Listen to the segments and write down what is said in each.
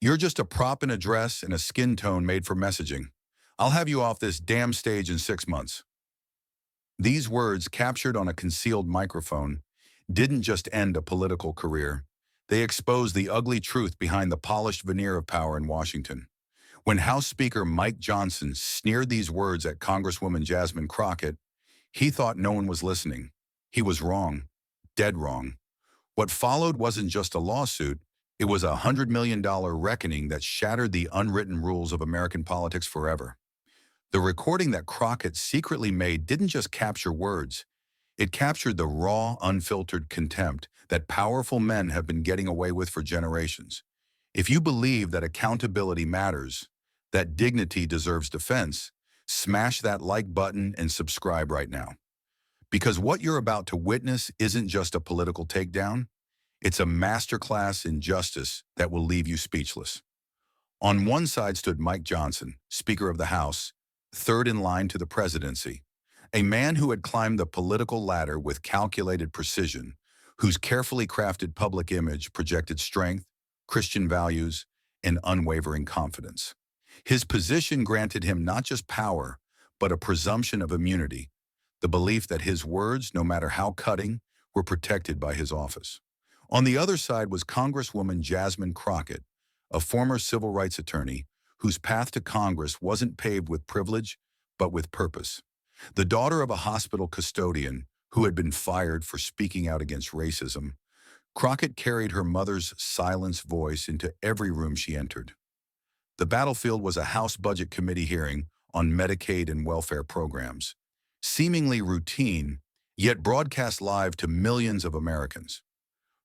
You're just a prop in a dress and a skin tone made for messaging. I'll have you off this damn stage in 6 months. These words, captured on a concealed microphone, didn't just end a political career. They exposed the ugly truth behind the polished veneer of power in Washington. When House Speaker Mike Johnson sneered these words at Congresswoman Jasmine Crockett, he thought no one was listening. He was wrong, dead wrong. What followed wasn't just a lawsuit, it was a $100 million reckoning that shattered the unwritten rules of American politics forever. The recording that Crockett secretly made didn't just capture words, it captured the raw, unfiltered contempt that powerful men have been getting away with for generations. If you believe that accountability matters, that dignity deserves defense, smash that like button and subscribe right now. Because what you're about to witness isn't just a political takedown, it's a masterclass in justice that will leave you speechless. On one side stood Mike Johnson, Speaker of the House, third in line to the presidency, a man who had climbed the political ladder with calculated precision, whose carefully crafted public image projected strength, Christian values, and unwavering confidence. His position granted him not just power, but a presumption of immunity, the belief that his words, no matter how cutting, were protected by his office. On the other side was Congresswoman Jasmine Crockett, a former civil rights attorney whose path to Congress wasn't paved with privilege, but with purpose. The daughter of a hospital custodian who had been fired for speaking out against racism, Crockett carried her mother's silenced voice into every room she entered. The battlefield was a House Budget Committee hearing on Medicaid and welfare programs, seemingly routine, yet broadcast live to millions of Americans.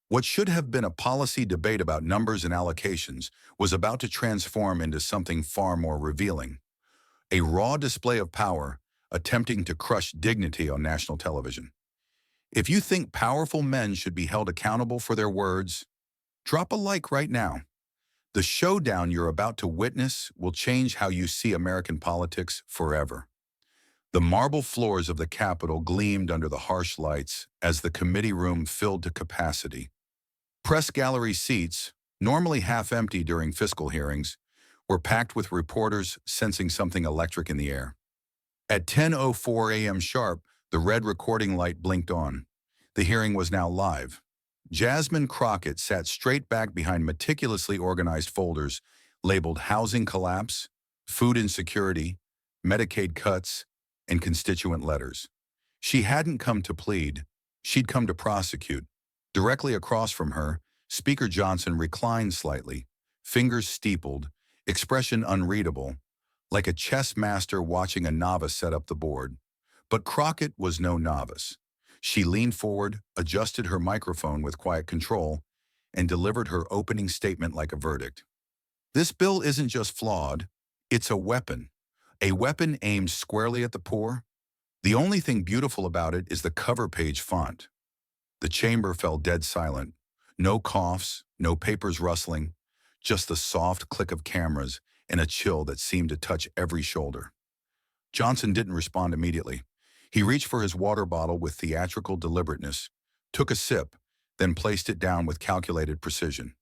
What should have been a policy debate about numbers and allocations was about to transform into something far more revealing. A raw display of power attempting to crush dignity on national television. If you think powerful men should be held accountable for their words, drop a like right now. The showdown you're about to witness will change how you see American politics forever. The marble floors of the Capitol gleamed under the harsh lights as the committee room filled to capacity. Press gallery seats, normally half empty during fiscal hearings, were packed with reporters sensing something electric in the air. At 10:04 a.m. sharp, the red recording light blinked on. The hearing was now live. Jasmine Crockett sat straight back behind meticulously organized folders labeled housing collapse, food insecurity, Medicaid cuts, and constituent letters. She hadn't come to plead, she'd come to prosecute. Directly across from her, Speaker Johnson reclined slightly, fingers steepled, expression unreadable, like a chess master watching a novice set up the board. But Crockett was no novice. She leaned forward, adjusted her microphone with quiet control, and delivered her opening statement like a verdict. This bill isn't just flawed, it's a weapon aimed squarely at the poor. The only thing beautiful about it is the cover page font. The chamber fell dead silent. No coughs, no papers rustling, just the soft click of cameras and a chill that seemed to touch every shoulder. Johnson didn't respond immediately. He reached for his water bottle with theatrical deliberateness, took a sip, then placed it down with calculated precision.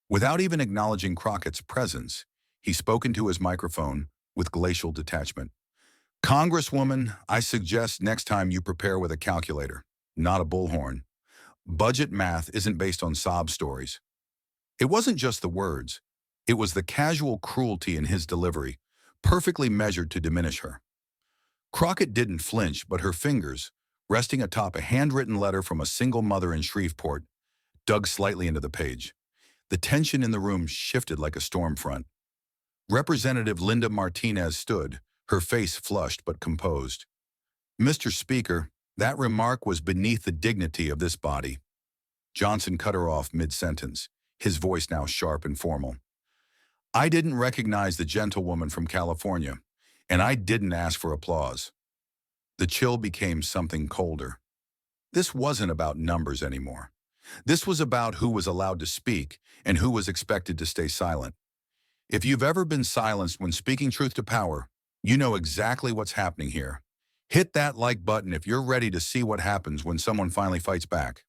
Without even acknowledging Crockett's presence, he spoke into his microphone with glacial detachment. Congresswoman, I suggest next time you prepare with a calculator, not a bullhorn. Budget math isn't based on sob stories. It wasn't just the words. It was the casual cruelty in his delivery, perfectly measured to diminish her. Crockett didn't flinch, but her fingers, resting atop a handwritten letter from a single mother in Shreveport, dug slightly into the page. The tension in the room shifted like a storm front. Representative Linda Martinez stood, her face flushed but composed. Mr. Speaker, that remark was beneath the dignity of this body. Johnson cut her off mid-sentence, his voice now sharp and formal. I didn't recognize the gentlewoman from California, and I didn't ask for applause. The chill became something colder. This wasn't about numbers anymore. This was about who was allowed to speak and who was expected to stay silent. If you've ever been silenced when speaking truth to power, you know exactly what's happening here. Hit that like button if you're ready to see what happens when someone finally fights back.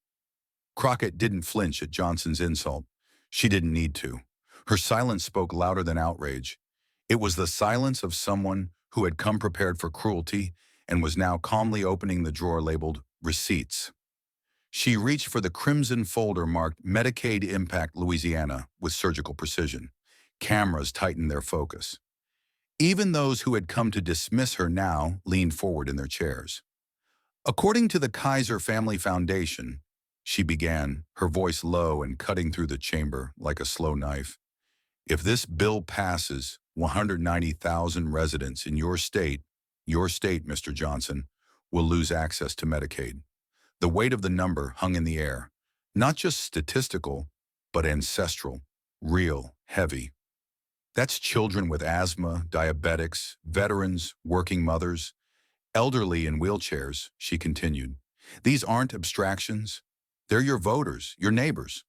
Crockett didn't flinch at Johnson's insult. She didn't need to. Her silence spoke louder than outrage. It was the silence of someone who had come prepared for cruelty and was now calmly opening the drawer labeled Receipts. She reached for the crimson folder marked Medicaid Impact Louisiana with surgical precision. Cameras tightened their focus. Even those who had come to dismiss her now leaned forward in their chairs. According to the Kaiser Family Foundation, she began, her voice low and cutting through the chamber like a slow knife. If this bill passes, 190,000 residents in your state, Mr. Johnson, will lose access to Medicaid. The weight of the number hung in the air, not just statistical, but ancestral, real, heavy. That's children with asthma, diabetics, veterans, working mothers, elderly in wheelchairs, she continued. These aren't abstractions. They're your voters, your neighbors.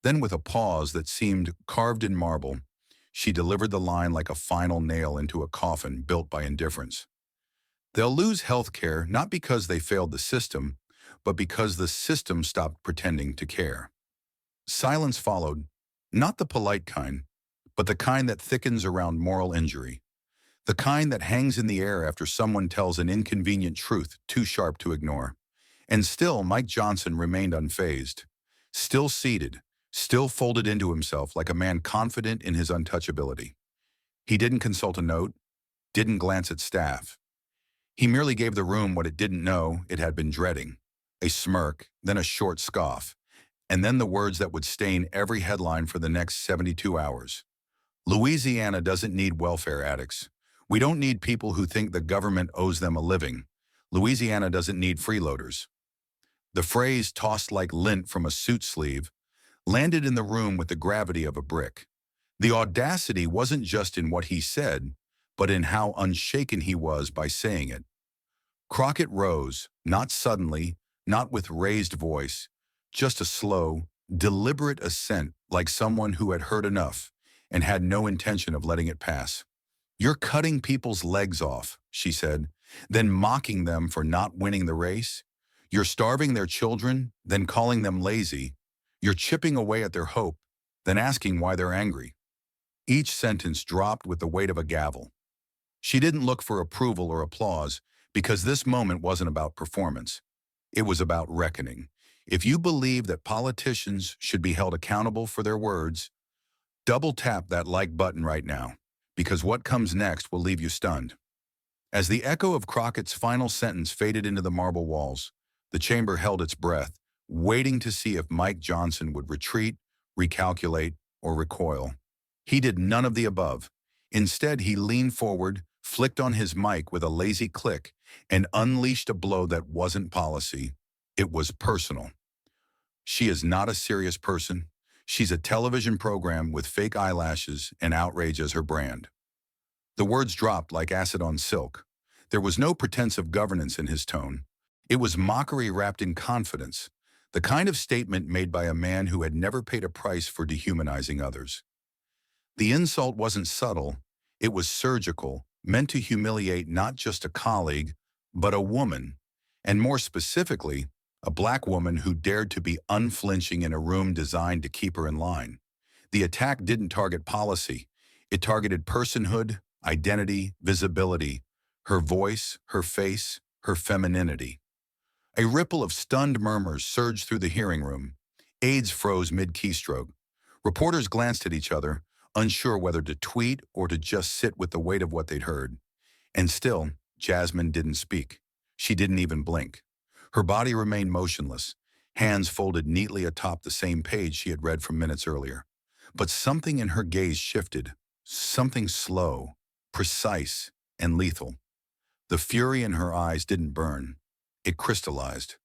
Then with a pause that seemed carved in marble, she delivered the line like a final nail into a coffin built by indifference. They'll lose health care not because they failed the system, but because the system stopped pretending to care. Silence followed, not the polite kind, but the kind that thickens around moral injury, the kind that hangs in the air after someone tells an inconvenient truth too sharp to ignore. And still, Mike Johnson remained unfazed, still seated, still folded into himself like a man confident in his untouchability. He didn't consult a note, didn't glance at staff. He merely gave the room what it didn't know it had been dreading, a smirk, then a short scoff, and then the words that would stain every headline for the next 72 hours. Louisiana doesn't need welfare addicts. We don't need people who think the government owes them a living. Louisiana doesn't need freeloaders. The phrase, tossed like lint from a suit sleeve, landed in the room with the gravity of a brick. The audacity wasn't just in what he said, but in how unshaken he was by saying it. Crockett rose, not suddenly, not with raised voice, just a slow, deliberate assent like someone who had heard enough and had no intention of letting it pass. "You're cutting people's legs off," she said, "then mocking them for not winning the race. You're starving their children, then calling them lazy. You're chipping away at their hope, then asking why they're angry." Each sentence dropped with the weight of a gavel. She didn't look for approval or applause because this moment wasn't about performance. It was about reckoning. If you believe that politicians should be held accountable for their words, double tap that like button right now, because what comes next will leave you stunned. As the echo of Crockett's final sentence faded into the marble walls, the chamber held its breath, waiting to see if Mike Johnson would retreat, recalculate, or recoil. He did none of the above. Instead, he leaned forward, flicked on his mic with a lazy click, and unleashed a blow that wasn't policy. It was personal. She is not a serious person. She's a television program with fake eyelashes and outrage as her brand. The words dropped like acid on silk. There was no pretense of governance in his tone. It was mockery wrapped in confidence, the kind of statement made by a man who had never paid a price for dehumanizing others. The insult wasn't subtle. It was surgical, meant to humiliate not just a colleague, but a woman, and more specifically, a black woman who dared to be unflinching in a room designed to keep her in line. The attack didn't target policy. It targeted personhood, identity, visibility, her voice, her face, her femininity. A ripple of stunned murmurs surged through the hearing room. Aides froze mid-keystroke. Reporters glanced at each other, unsure whether to tweet or to just sit with the weight of what they'd heard. And still, Jasmine didn't speak. She didn't even blink. Her body remained motionless, hands folded neatly atop the same page she had read from minutes earlier. But something in her gaze shifted, something slow, precise, and lethal. The fury in her eyes didn't burn. It crystallized.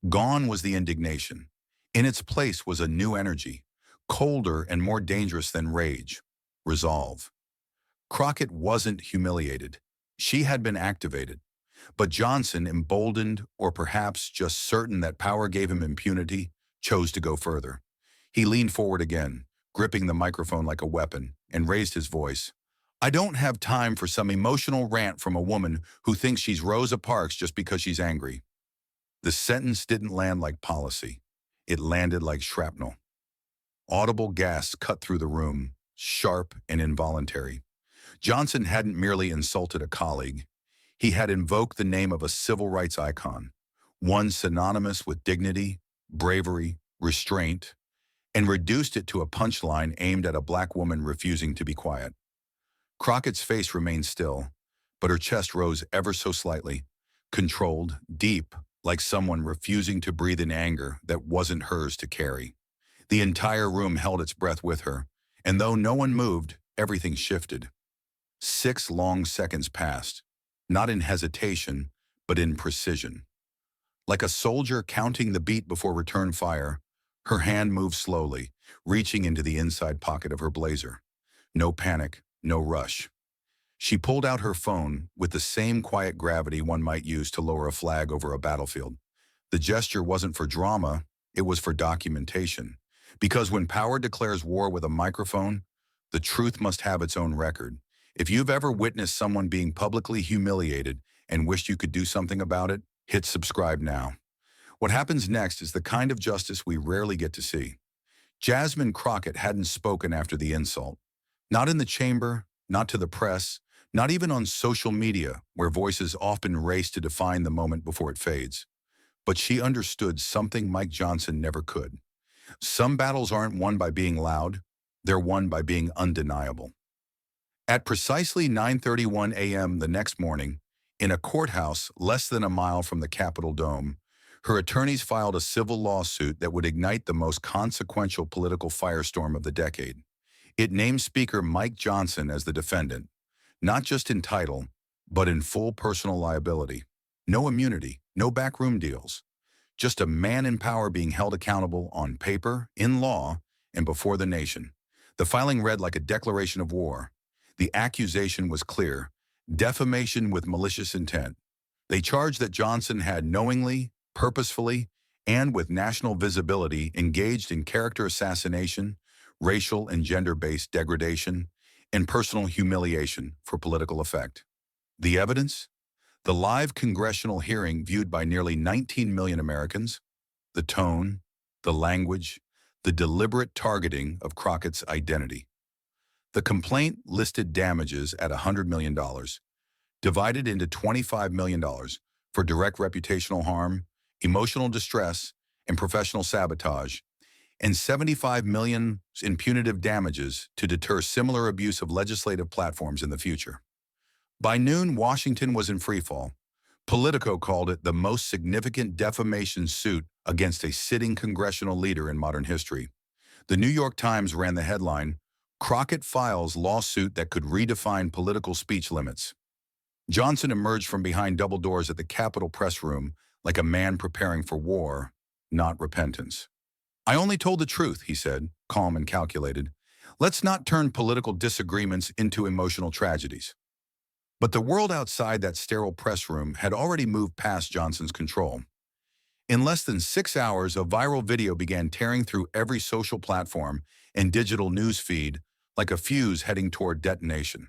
Gone was the indignation. In its place was a new energy, colder and more dangerous than rage, resolve. Crockett wasn't humiliated. She had been activated. But Johnson, emboldened or perhaps just certain that power gave him impunity, chose to go further. He leaned forward again, gripping the microphone like a weapon, and raised his voice. "I don't have time for some emotional rant from a woman who thinks she's Rosa Parks just because she's angry." The sentence didn't land like policy. It landed like shrapnel. Audible gasps cut through the room, sharp and involuntary. Johnson hadn't merely insulted a colleague. He had invoked the name of a civil rights icon, one synonymous with dignity, bravery, restraint, and reduced it to a punchline aimed at a black woman refusing to be quiet. Crockett's face remained still, but her chest rose ever so slightly, controlled, deep, like someone refusing to breathe in anger that wasn't hers to carry. The entire room held its breath with her, and though no one moved, everything shifted. 6 long seconds passed, not in hesitation, but in precision. Like a soldier counting the beat before return fire, her hand moved slowly, reaching into the inside pocket of her blazer. No panic, no rush. She pulled out her phone with the same quiet gravity one might use to lower a flag over a battlefield. The gesture wasn't for drama, it was for documentation. Because when power declares war with a microphone, the truth must have its own record. If you've ever witnessed someone being publicly humiliated and wished you could do something about it, hit subscribe now. What happens next is the kind of justice we rarely get to see. Jasmine Crockett hadn't spoken after the insult. Not in the chamber, not to the press, not even on social media, where voices often race to define the moment before it fades. But she understood something Mike Johnson never could. Some battles aren't won by being loud, they're won by being undeniable. At precisely 9:31 a.m. the next morning, in a courthouse less than a mile from the Capitol Dome, her attorneys filed a civil lawsuit that would ignite the most consequential political firestorm of the decade. It named Speaker Mike Johnson as the defendant, not just in title, but in full personal liability. No immunity, no backroom deals. Just a man in power being held accountable on paper, in law, and before the nation. The filing read like a declaration of war. The accusation was clear: defamation with malicious intent. They charged that Johnson had knowingly, purposefully, and with national visibility engaged in character assassination, racial and gender-based degradation, and personal humiliation for political effect. The evidence? The live congressional hearing viewed by nearly 19 million Americans, the tone, the language, the deliberate targeting of Crockett's identity. The complaint listed damages at $100 million, divided into $25 million for direct reputational harm, emotional distress, and professional sabotage, and $75 million in punitive damages to deter similar abuse of legislative platforms in the future. By noon, Washington was in freefall. Politico called it the most significant defamation suit against a sitting congressional leader in modern history. The New York Times ran the headline, "Crockett files lawsuit that could redefine political speech limits." Johnson emerged from behind double doors at the Capitol press room like a man preparing for war, not repentance. "I only told the truth," he said, calm and calculated. "Let's not turn political disagreements into emotional tragedies." But the world outside that sterile press room had already moved past Johnson's control. In less than 6 hours, a viral video began tearing through every social platform and digital news feed like a fuse heading toward detonation.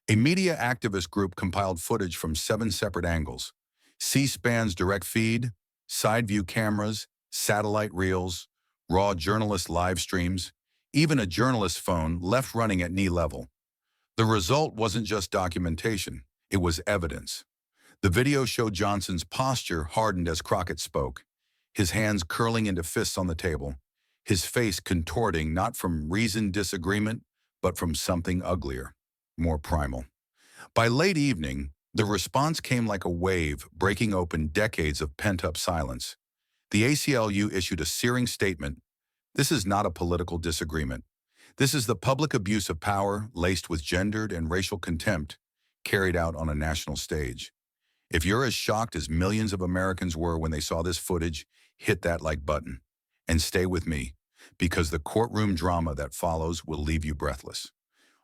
A media activist group compiled footage from 7 separate angles: C-SPAN's direct feed, side view cameras, satellite reels, raw journalist live streams, even a journalist's phone left running at knee level. The result wasn't just documentation, it was evidence. The video showed Johnson's posture hardened as Crockett spoke, his hands curling into fists on the table, his face contorting not from reasoned disagreement, but from something uglier, more primal. By late evening, the response came like a wave breaking open decades of pent-up silence. The ACLU issued a searing statement: "This is not a political disagreement. This is the public abuse of power laced with gendered and racial contempt carried out on a national stage." If you're as shocked as millions of Americans were when they saw this footage, hit that like button. And stay with me, because the courtroom drama that follows will leave you breathless.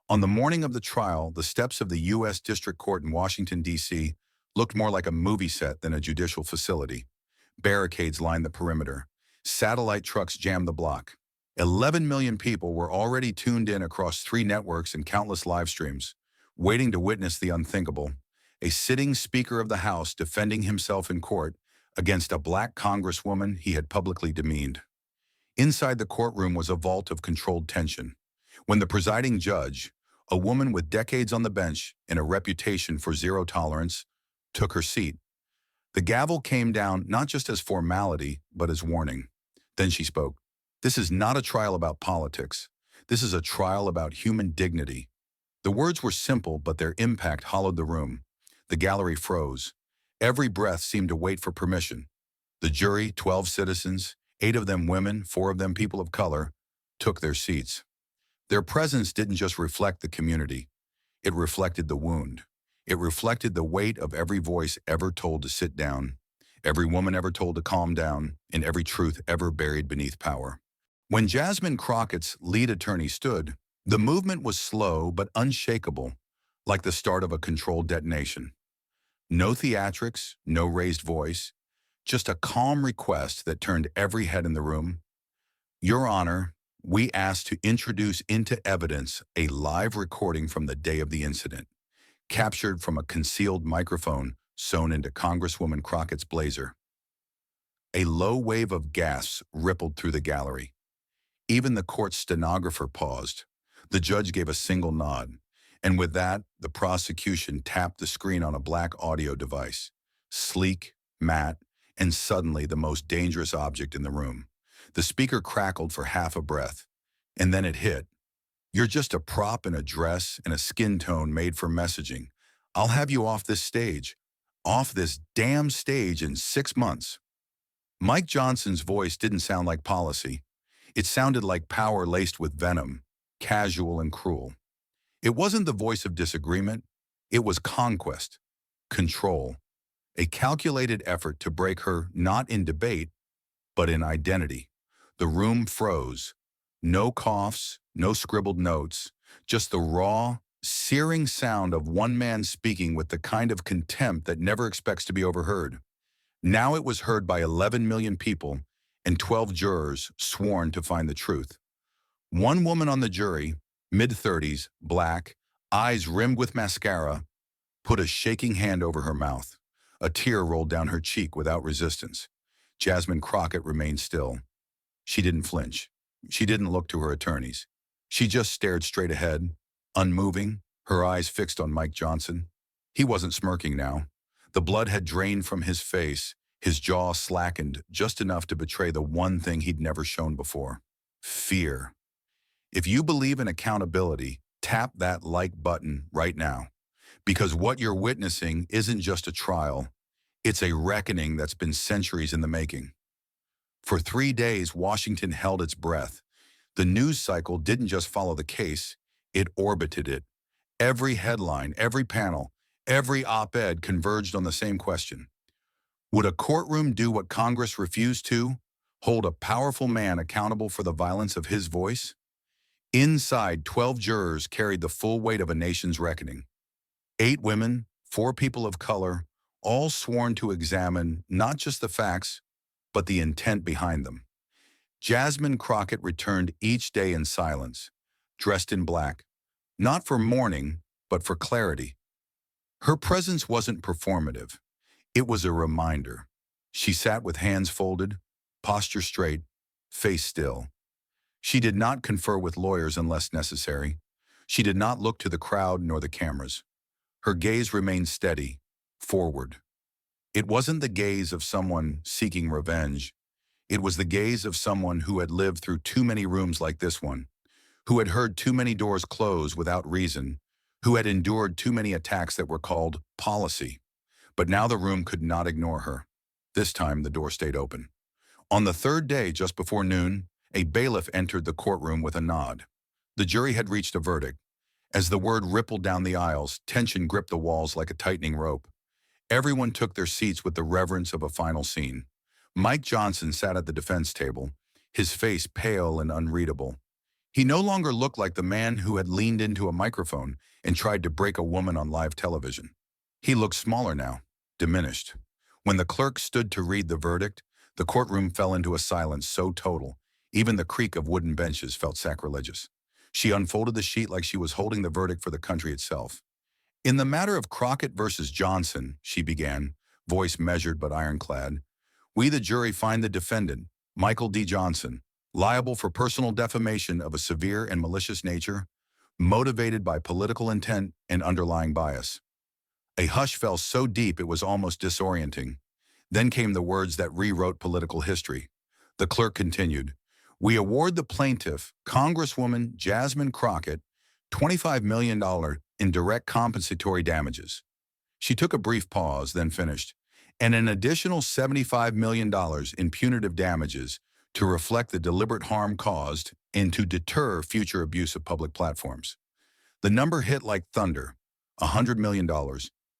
On the morning of the trial, the steps of the U.S. District Court in Washington, D.C. looked more like a movie set than a judicial facility. Barricades lined the perimeter. Satellite trucks jammed the block. 11 million people were already tuned in across 3 networks and countless live streams, waiting to witness the unthinkable: a sitting Speaker of the House defending himself in court against a black Congresswoman he had publicly demeaned. Inside the courtroom was a vault of controlled tension. When the presiding judge, a woman with decades on the bench and a reputation for zero tolerance, took her seat, the gavel came down not just as formality, but as warning. Then she spoke. This is not a trial about politics. This is a trial about human dignity. The words were simple, but their impact hollowed the room. The gallery froze. Every breath seemed to wait for permission. The jury, 12 citizens, 8 of them women, 4 of them people of color, took their seats. Their presence didn't just reflect the community. It reflected the wound. It reflected the weight of every voice ever told to sit down, every woman ever told to calm down, and every truth ever buried beneath power. When Jasmine Crockett's lead attorney stood, the movement was slow but unshakable, like the start of a controlled detonation. No theatrics, no raised voice, just a calm request that turned every head in the room. Your Honor, we ask to introduce into evidence a live recording from the day of the incident, captured from a concealed microphone sewn into Congresswoman Crockett's blazer. A low wave of gasps rippled through the gallery. Even the court stenographer paused. The judge gave a single nod, and with that, the prosecution tapped the screen on a black audio device, sleek, matte, and suddenly the most dangerous object in the room. The speaker crackled for half a breath, and then it hit. You're just a prop in a dress and a skin tone made for messaging. I'll have you off this stage, off this damn stage in 6 months. Mike Johnson's voice didn't sound like policy. It sounded like power laced with venom, casual and cruel. It wasn't the voice of disagreement. It was conquest, control, a calculated effort to break her not in debate, but in identity. The room froze. No coughs, no scribbled notes, just the raw, searing sound of one man speaking with the kind of contempt that never expects to be overheard. Now it was heard by 11 million people and 12 jurors sworn to find the truth. One woman on the jury, mid-30s, black, eyes rimmed with mascara, put a shaking hand over her mouth. A tear rolled down her cheek without resistance. Jasmine Crockett remained still. She didn't flinch. She didn't look to her attorneys. She just stared straight ahead, unmoving, her eyes fixed on Mike Johnson. He wasn't smirking now. The blood had drained from his face, his jaw slackened just enough to betray the one thing he'd never shown before: fear. If you believe in accountability, tap that like button right now. Because what you're witnessing isn't just a trial, it's a reckoning that's been centuries in the making. For 3 days, Washington held its breath. The news cycle didn't just follow the case, it orbited it. Every headline, every panel, every op-ed converged on the same question. Would a courtroom do what Congress refused to? Hold a powerful man accountable for the violence of his voice? Inside, 12 jurors carried the full weight of a nation's reckoning. 8 women, 4 people of color, all sworn to examine not just the facts, but the intent behind them. Jasmine Crockett returned each day in silence, dressed in black, not for mourning, but for clarity. Her presence wasn't performative. It was a reminder. She sat with hands folded, posture straight, face still. She did not confer with lawyers unless necessary. She did not look to the crowd nor the cameras. Her gaze remained steady, forward. It wasn't the gaze of someone seeking revenge. It was the gaze of someone who had lived through too many rooms like this one, who had heard too many doors close without reason, who had endured too many attacks that were called policy. But now the room could not ignore her. This time, the door stayed open. On the 3rd day, just before noon, a bailiff entered the courtroom with a nod. The jury had reached a verdict. As the word rippled down the aisles, tension gripped the walls like a tightening rope. Everyone took their seats with the reverence of a final scene. Mike Johnson sat at the defense table, his face pale and unreadable. He no longer looked like the man who had leaned into a microphone and tried to break a woman on live television. He looked smaller now, diminished. When the clerk stood to read the verdict, the courtroom fell into a silence so total, even the creak of wooden benches felt sacrilegious. She unfolded the sheet like she was holding the verdict for the country itself. In the matter of Crockett versus Johnson, she began, voice measured but ironclad, we the jury find the defendant, Michael D. Johnson, liable for personal defamation of a severe and malicious nature, motivated by political intent and underlying bias. A hush fell so deep it was almost disorienting. Then came the words that rewrote political history. The clerk continued, "We award the plaintiff, Congresswoman Jasmine Crockett, $25 million in direct compensatory damages." She took a brief pause, then finished, "and an additional $75 million in punitive damages to reflect the deliberate harm caused and to deter future abuse of public platforms." The number hit like thunder, $100 million.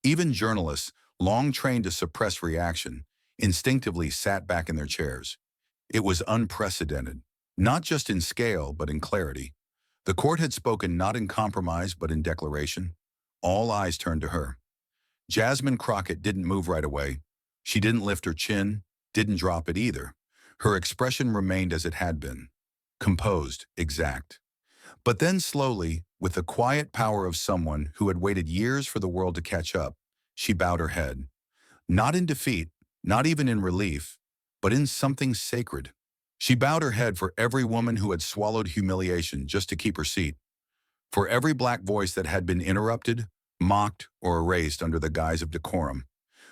Even journalists, long trained to suppress reaction, instinctively sat back in their chairs. It was unprecedented, not just in scale, but in clarity. The court had spoken not in compromise, but in declaration. All eyes turned to her. Jasmine Crockett didn't move right away. She didn't lift her chin, didn't drop it either. Her expression remained as it had been, composed, exact. But then slowly, with the quiet power of someone who had waited years for the world to catch up, she bowed her head. Not in defeat, not even in relief, but in something sacred. She bowed her head for every woman who had swallowed humiliation just to keep her seat, for every black voice that had been interrupted, mocked, or erased under the guise of decorum,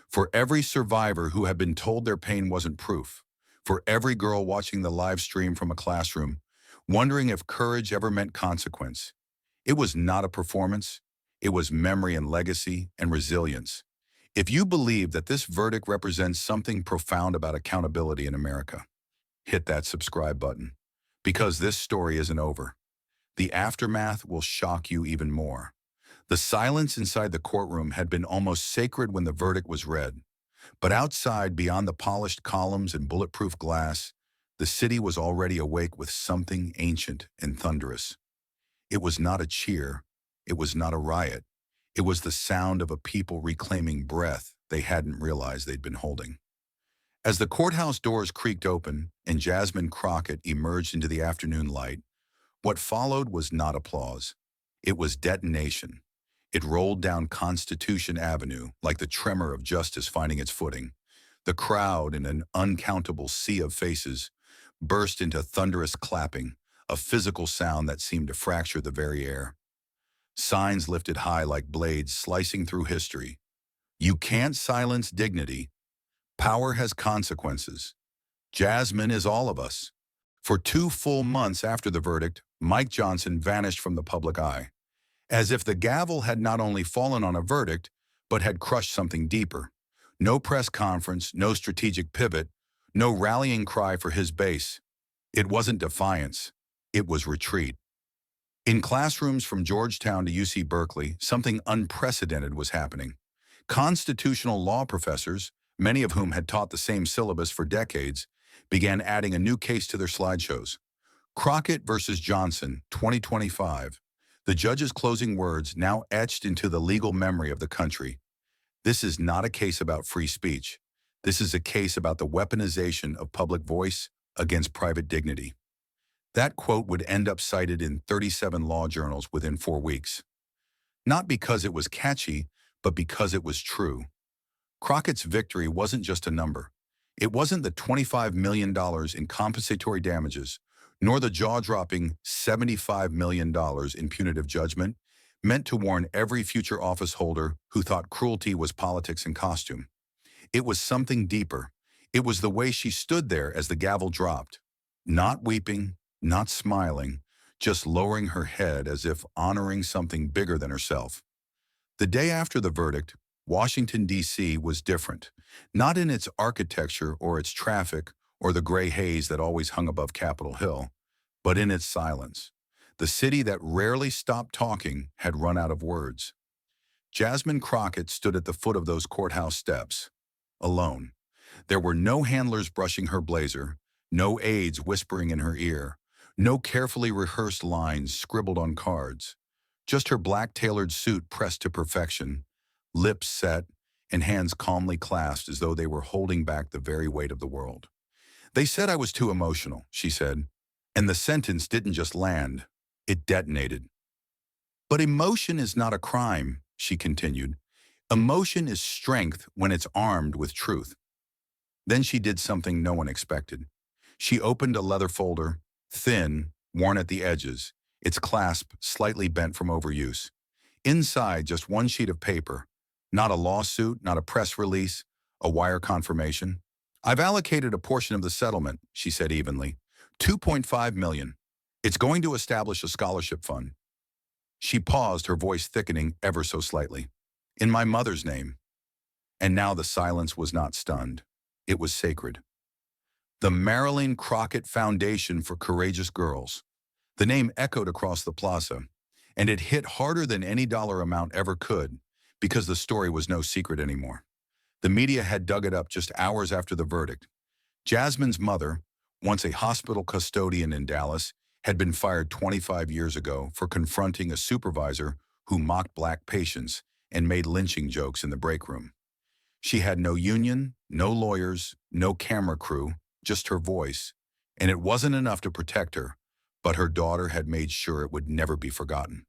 for every survivor who had been told their pain wasn't proof, for every girl watching the live stream from a classroom, wondering if courage ever meant consequence. It was not a performance. It was memory and legacy and resilience. If you believe that this verdict represents something profound about accountability in America, hit that subscribe button, because this story isn't over. The aftermath will shock you even more. The silence inside the courtroom had been almost sacred when the verdict was read. But outside, beyond the polished columns and bulletproof glass, the city was already awake with something ancient and thunderous. It was not a cheer. It was not a riot. It was the sound of a people reclaiming breath they hadn't realized they'd been holding. As the courthouse doors creaked open and Jasmine Crockett emerged into the afternoon light, what followed was not applause. It was detonation. It rolled down Constitution Avenue like the tremor of justice finding its footing. The crowd, in an uncountable sea of faces, burst into thunderous clapping, a physical sound that seemed to fracture the very air. Signs lifted high like blades slicing through history. "You can't silence dignity. Power has consequences. Jasmine is all of us." For 2 full months after the verdict, Mike Johnson vanished from the public eye, as if the gavel had not only fallen on a verdict, but had crushed something deeper. No press conference, no strategic pivot, no rallying cry for his base. It wasn't defiance. It was retreat. In classrooms from Georgetown to UC Berkeley, something unprecedented was happening. Constitutional law professors, many of whom had taught the same syllabus for decades, began adding a new case to their slideshows. Crockett versus Johnson, 2025. The judge's closing words now etched into the legal memory of the country. This is not a case about free speech. This is a case about the weaponization of public voice against private dignity. That quote would end up cited in 37 law journals within 4 weeks. Not because it was catchy, but because it was true. Crockett's victory wasn't just a number. It wasn't the $25 million in compensatory damages, nor the jaw-dropping $75 million in punitive judgment, meant to warn every future office holder who thought cruelty was politics in costume. It was something deeper. It was the way she stood there as the gavel dropped, not weeping, not smiling, just lowering her head as if honoring something bigger than herself. The day after the verdict, Washington, D.C. was different, not in its architecture or its traffic or the gray haze that always hung above Capitol Hill, but in its silence. The city that rarely stopped talking had run out of words. Jasmine Crockett stood at the foot of those courthouse steps, alone. There were no handlers brushing her blazer, no aides whispering in her ear, no carefully rehearsed lines scribbled on cards. Just her black tailored suit pressed to perfection, lips set, and hands calmly clasped as though they were holding back the very weight of the world. "They said I was too emotional," she said, and the sentence didn't just land, it detonated. "But emotion is not a crime," she continued. "Emotion is strength when it's armed with truth." Then she did something no one expected. She opened a leather folder, Thin, worn at the edges, its clasp slightly bent from overuse. Inside, just one sheet of paper. Not a lawsuit, not a press release, a wire confirmation. "I've allocated a portion of the settlement," she said evenly. 2.5 million. It's going to establish a scholarship fund. She paused, her voice thickening ever so slightly. "In my mother's name." And now the silence was not stunned. It was sacred. The Marilyn Crockett Foundation for Courageous Girls. The name echoed across the plaza, and it hit harder than any dollar amount ever could, because the story was no secret anymore. The media had dug it up just hours after the verdict. Jasmine's mother, once a hospital custodian in Dallas, had been fired 25 years ago for confronting a supervisor who mocked black patients and made lynching jokes in the break room. She had no union, no lawyers, no camera crew, just her voice, and it wasn't enough to protect her, but her daughter had made sure it would never be forgotten.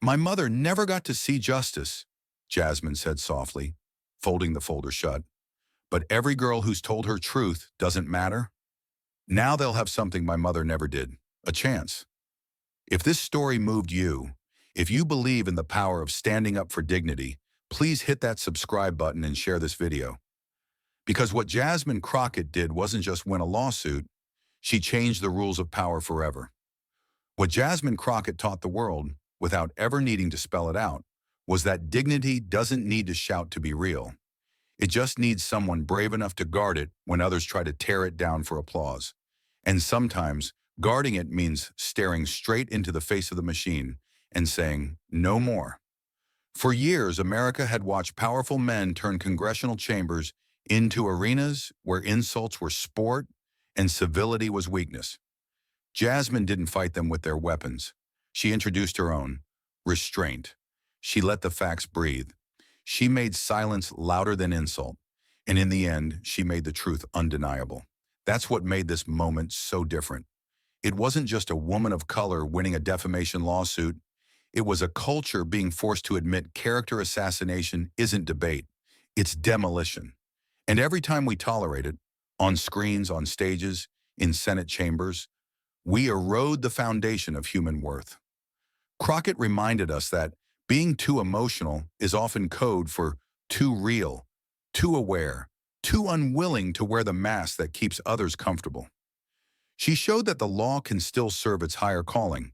"My mother never got to see justice," Jasmine said softly, folding the folder shut. "But every girl who's told her truth doesn't matter. Now they'll have something my mother never did, a chance." If this story moved you, if you believe in the power of standing up for dignity, please hit that subscribe button and share this video. Because what Jasmine Crockett did wasn't just win a lawsuit, she changed the rules of power forever. What Jasmine Crockett taught the world, without ever needing to spell it out, was that dignity doesn't need to shout to be real. It just needs someone brave enough to guard it when others try to tear it down for applause. And sometimes, guarding it means staring straight into the face of the machine and saying, "No more." For years, America had watched powerful men turn congressional chambers into arenas where insults were sport and civility was weakness. Jasmine didn't fight them with their weapons. She introduced her own: restraint. She let the facts breathe. She made silence louder than insult. And in the end, she made the truth undeniable. That's what made this moment so different. It wasn't just a woman of color winning a defamation lawsuit. It was a culture being forced to admit character assassination isn't debate. It's demolition. And every time we tolerate it, on screens, on stages, in Senate chambers, we erode the foundation of human worth. Crockett reminded us that being too emotional is often code for too real, too aware, too unwilling to wear the mask that keeps others comfortable. She showed that the law can still serve its higher calling,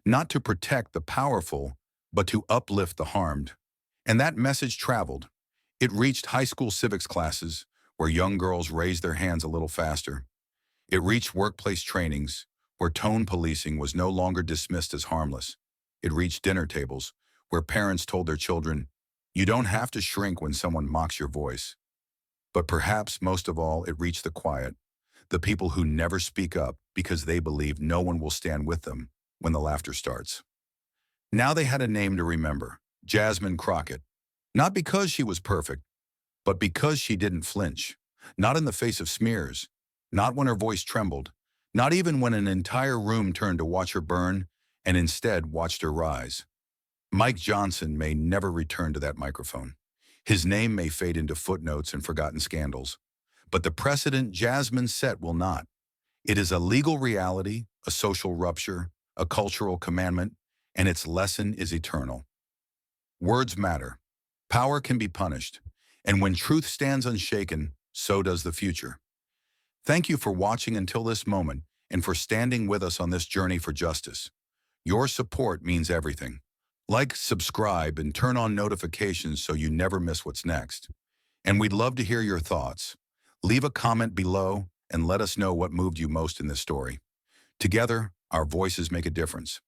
not to protect the powerful, but to uplift the harmed. And that message traveled. It reached high school civics classes, where young girls raised their hands a little faster. It reached workplace trainings, where tone policing was no longer dismissed as harmless. It reached dinner tables, where parents told their children, "You don't have to shrink when someone mocks your voice." But perhaps most of all, it reached the quiet, the people who never speak up because they believe no one will stand with them when the laughter starts. Now they had a name to remember: Jasmine Crockett. Not because she was perfect, but because she didn't flinch. Not in the face of smears. Not when her voice trembled. Not even when an entire room turned to watch her burn and instead watched her rise. Mike Johnson may never return to that microphone. His name may fade into footnotes and forgotten scandals. But the precedent Jasmine set will not. It is a legal reality, a social rupture, a cultural commandment, and its lesson is eternal. Words matter. Power can be punished. And when truth stands unshaken, so does the future. Thank you for watching until this moment and for standing with us on this journey for justice. Your support means everything. Like, subscribe, and turn on notifications so you never miss what's next. And we'd love to hear your thoughts. Leave a comment below and let us know what moved you most in this story. Together, our voices make a difference.